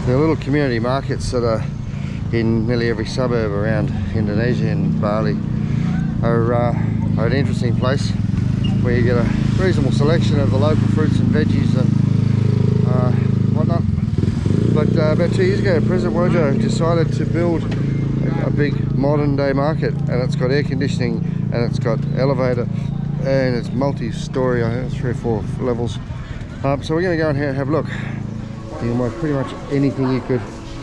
There are little community markets that are in nearly every suburb around Indonesia and Bali. Are an interesting place where you get a reasonable selection of the local fruits and veggies and whatnot. But about 2 years ago, President Wojo decided to build a big modern day market, and it's got air conditioning and it's got elevator and it's multi-story, I think 3 or 4 levels. So we're going to go and have a look. You can buy pretty much anything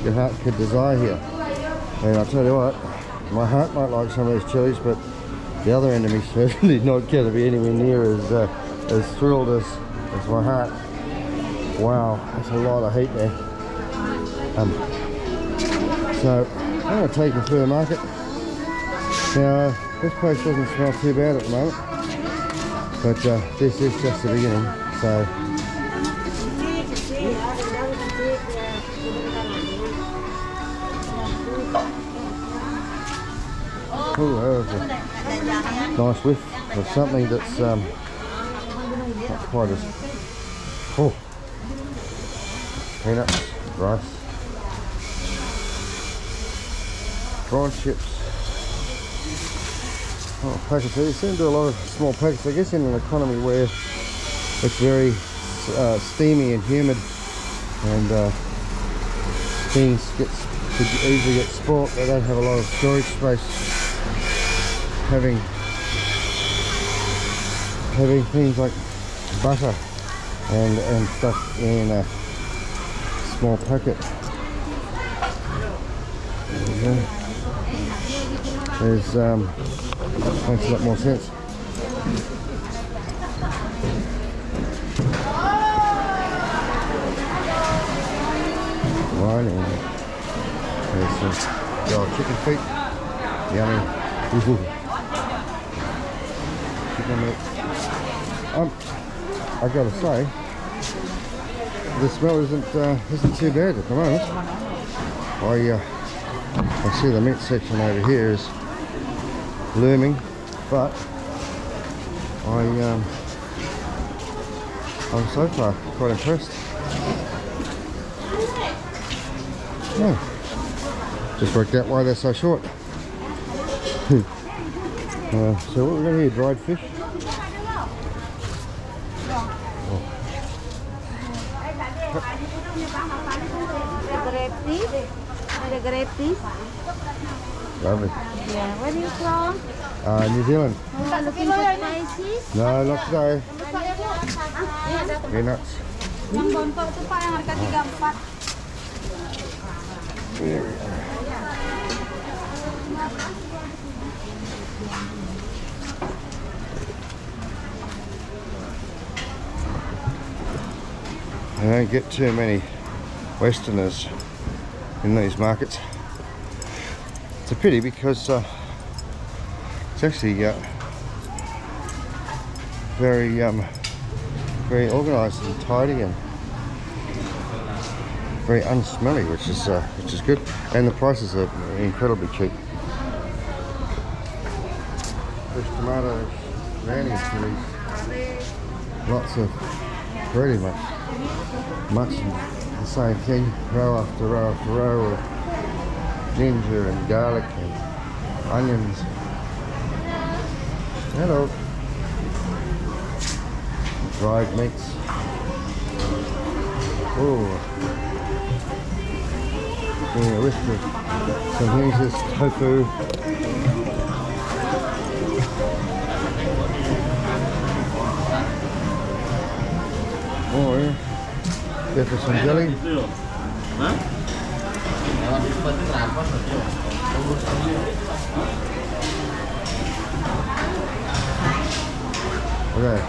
your heart could desire here. And I'll tell you what, my heart might like some of these chilies, but the other end of me certainly not going to be anywhere near as thrilled as my heart. Wow, that's a lot of heat there. So I'm going to take you through the market. Now this place doesn't smell too bad at the moment, but this is just the beginning. So oh, that was a nice whiff of something that's not quite as peanuts, rice, prawn chips. Oh, packets. They seem to do a lot of small packets. I guess in an economy where it's very steamy and humid, and things could easily get spoilt. They don't have a lot of storage space. Having things like butter and stuff in a small packet. Makes a lot more sense. Right, and there's some old chicken feet. Yummy. Chicken meat. I gotta say, the smell isn't too bad at the moment. I see the meat section over here is looming, but I'm so far quite impressed. Yeah. Just worked out why they're so short. So what we're going to here, dried fish. Lovely. Yeah, where are you from? New Zealand. Not looking for spices? No, not today. Peanuts. Yang bontok itu Pak, yang harga 34. There we go. I don't get too many Westerners in these markets. It's a pity because it's actually very organised and tidy and very unsmelly, which is good, and the prices are incredibly cheap. Fresh tomatoes, randy chilies, lots of pretty much the same thing, row after row after row of ginger and garlic and onions. Hello. Dried meats. Oh. Yeah, with some things, this tofu. Oh yeah. There for some jelly. Okay.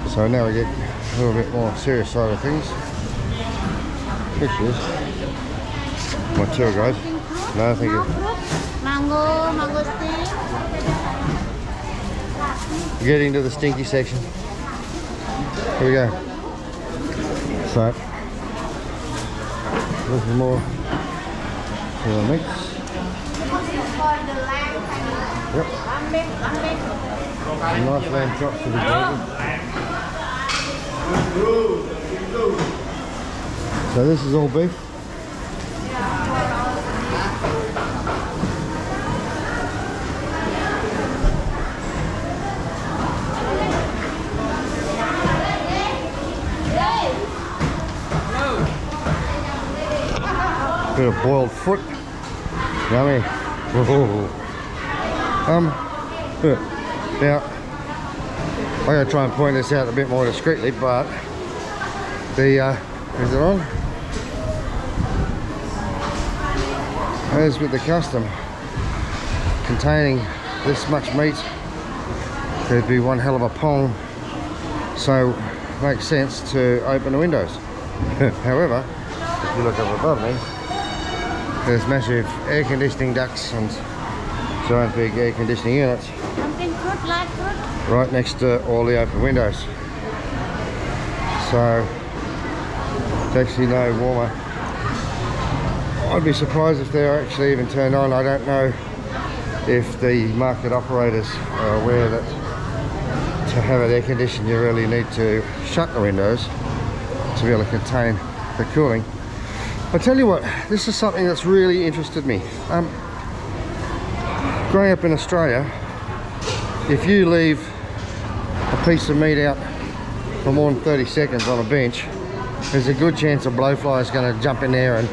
So now we get a little bit more serious side of things. Pictures. My tour guide. No, thank you. Mango stick. Getting to the stinky section. Here we go. So, looking more for the mix. Yep. A nice lamb chops to be golden. So this is all beef. Bit of boiled fruit. Yummy. Now, I'm going to try and point this out a bit more discreetly, but the, is it on? As with the custom, containing this much meat, there'd be one hell of a pong, so it makes sense to open the windows. However, if you look up above me, there's massive air conditioning ducts and giant big air conditioning units right next to all the open windows. So it's actually no warmer. I'd be surprised if they're actually even turned on. I don't know if the market operators are aware that to have it air conditioned you really need to shut the windows to be able to contain the cooling. I tell you what, this is something that's really interested me. Growing up in Australia, if you leave a piece of meat out for more than 30 seconds on a bench, there's a good chance a blowfly is going to jump in there and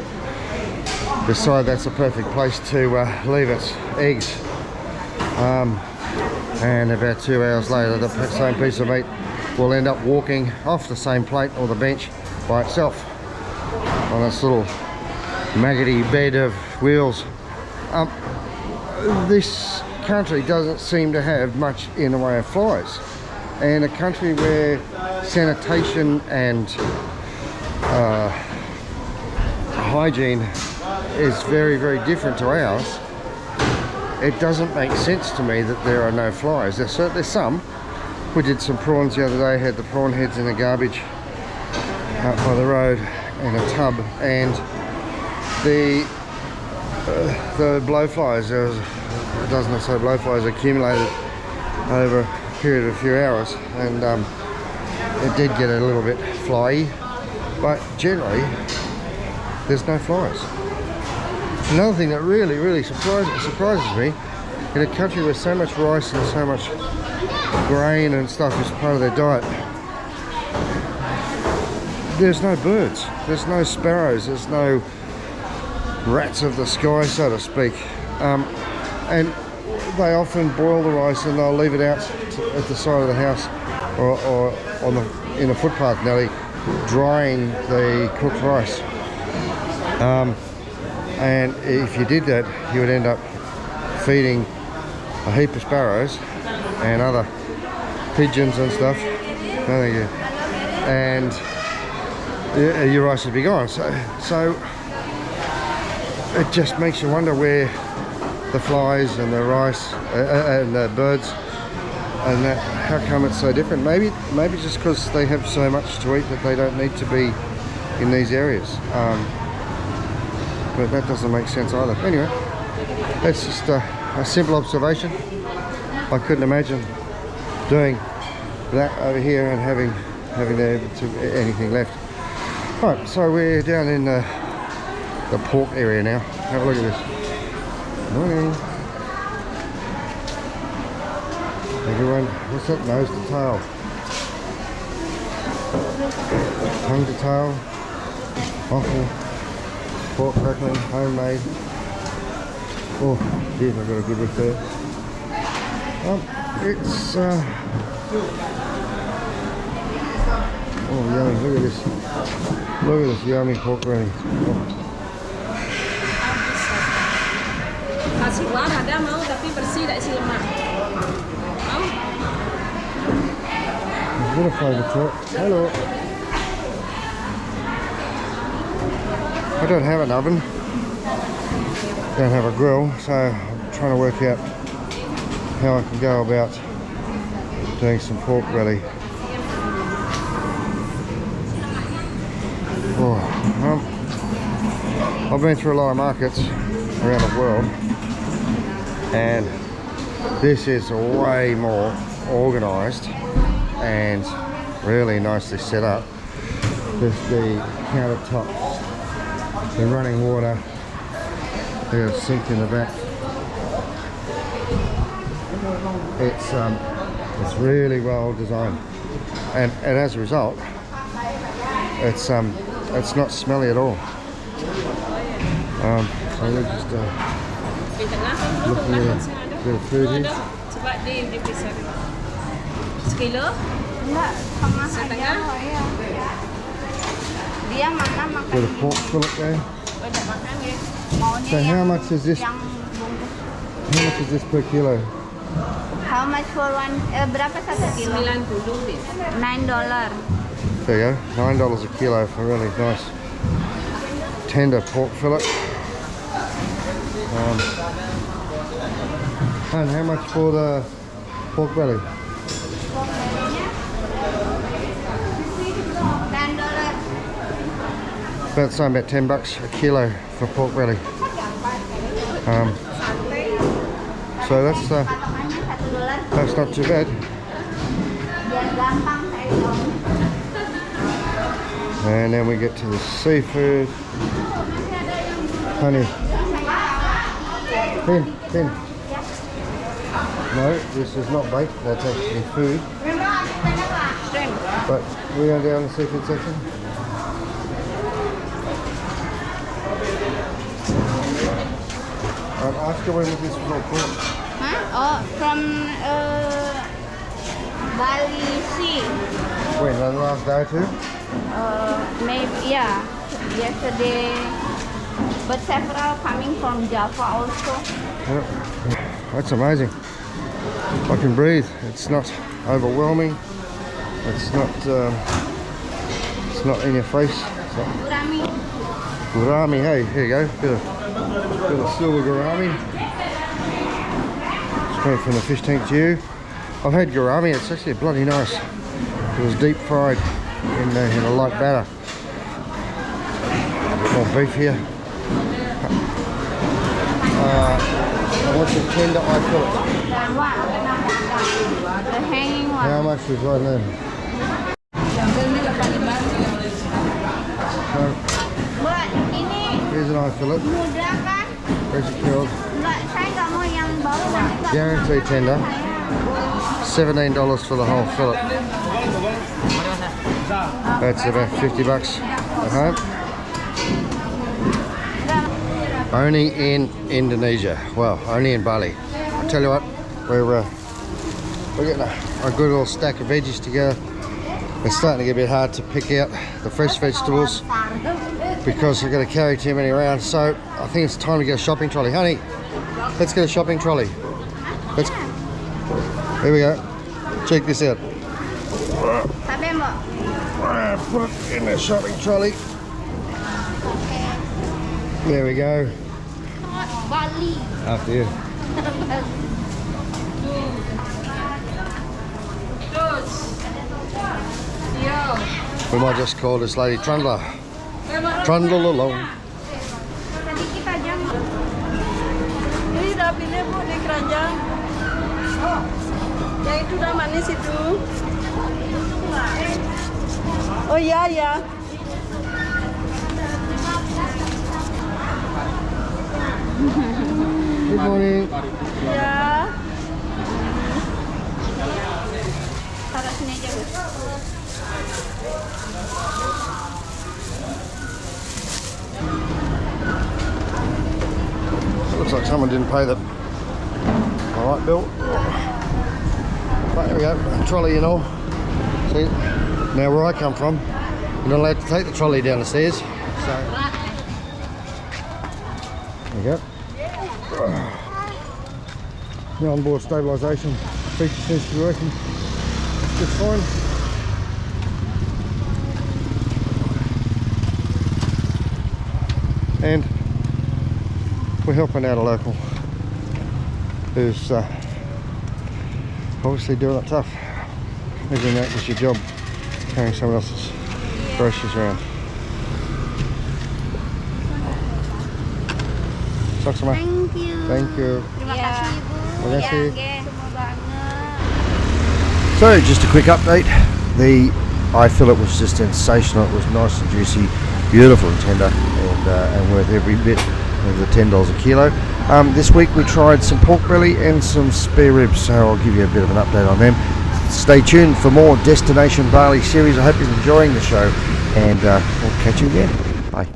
decide that's a perfect place to leave its eggs. And about 2 hours later, the same piece of meat will end up walking off the same plate or the bench by itself on this little maggoty bed of wheels. This country doesn't seem to have much in the way of flies, and a country where sanitation and hygiene is very, very different to ours, it doesn't make sense to me that there are no flies. There's some. We did some prawns the other day, had the prawn heads in the garbage out by the road in a tub, and the blowflies, there was a dozen or so blowflies accumulated over a period of a few hours, and it did get a little bit flyy, but generally there's no flies. Another thing that really surprises me, in a country with so much rice and so much grain and stuff is part of their diet, there's no birds, there's no sparrows, there's no rats of the sky, so to speak. And they often boil the rice and they'll leave it out at the side of the house or on in a footpath nearly, drying the cooked rice. And if you did that, you would end up feeding a heap of sparrows and other pigeons and stuff. No, thank you. And your rice would be gone. So it just makes you wonder where the flies and the rice and the birds and that, how come it's so different. Maybe just because they have so much to eat that they don't need to be in these areas. But that doesn't make sense either. Anyway, that's just a simple observation. I couldn't imagine doing that over here and having there anything left. Right, so we're down in the pork area now. Have a look at this. Morning. Everyone, what's that? Nose to tail. Tongue to tail. Offal. Pork crackling, homemade. Oh, geez, I've got a good whiff there. It's oh, yummy! Look at this! Look at this yummy pork belly. Masih luar ada mau tapi bersih tak isi lemak. There's a bit of flavour to it. Hello. I don't have an oven, don't have a grill, so I'm trying to work out how I can go about doing some pork belly. Oh, I've been through a lot of markets around the world, and this is way more organised and really nicely set up. There's the countertop the running water. There's a sink in the back. It's really well designed, and as a result, it's not smelly at all. So we're just Di tengah kan tu, looking tengah at kan ada. a bit of food here. Sebab dia pisah. Sekilo? Enggak, sama Setengah? aja. Oh, iya. Dia mana makan Bit of pork fillet there. Banyak makan ya. maunya So how yang, much is this? yang bungkus. How much is this per kilo? How much for one? Berapa satu kilo? 90 deh. $9. There you go, $9 a kilo for really nice tender pork fillet. And how much for the pork belly? $10. About the same, about $10 a kilo for pork belly. So that's not too bad. Biar gampang saya tahu. And then we get to the seafood. Honey. Pin. No, this is not bait, that's actually food. But we're going down the seafood section. Ask her when this was all caught. Huh? Oh, from Bali Sea. When, the last day or two? Maybe, yeah, yesterday. But several coming from Java also. Yep. That's amazing. I can breathe. It's not overwhelming. It's not in your face. It's not Gurami. gourami. Hey, here you go. Bit of silver gourami. Straight from the fish tank to you. I've had gourami. It's actually bloody nice. It was deep fried in a light batter. A bit more beef here. I want some tender eye fillet. That one. The hanging one. How much is right then? Buat ini Here's an eye fillet. muda kan? Where's it killed? Enggak, saya nggak mau yang bau nanti nggak Guaranteed tender. $17 for the whole fillet. That's about $50 at home. Only in Indonesia. Well, only in Bali. I tell you what, we're getting a good little stack of veggies together. It's starting to get a bit hard to pick out the fresh vegetables because I've got to carry too many around. So I think it's time to get a shopping trolley. Honey, let's get a shopping trolley. Here we go. Check this out. Sabi mo. Put it in the shopping trolley. There we go. Bali. After you. We might just call this lady Trundler. Trundle along. Tadi kita jam. Ini dapilnya Bu di keranjang. Yang itu udah manis itu. Oh iya ya. Good morning. Ya. Taruh sini aja, Bu. Looks like someone didn't pay the right bill. But there we go, trolley and all. See, now where I come from, you're not allowed to take the trolley down the stairs. So, there you go. The onboard stabilisation feature seems to be working just fine. And we're helping out a local who's obviously doing it tough. Imagine that was your job, carrying someone else's groceries around. Sukses, Ma. Thank you. Thank you. Terima kasih, Ibu. Terima kasih. Ya, semua banget. So just a quick update. The eye fillet was just sensational. It was nice and juicy, beautiful and tender, and worth every bit of the $10 a kilo. This week we tried some pork belly and some spare ribs, so I'll give you a bit of an update on them. Stay tuned for more Destination Bali series. I hope you're enjoying the show, and we'll catch you again. Bye.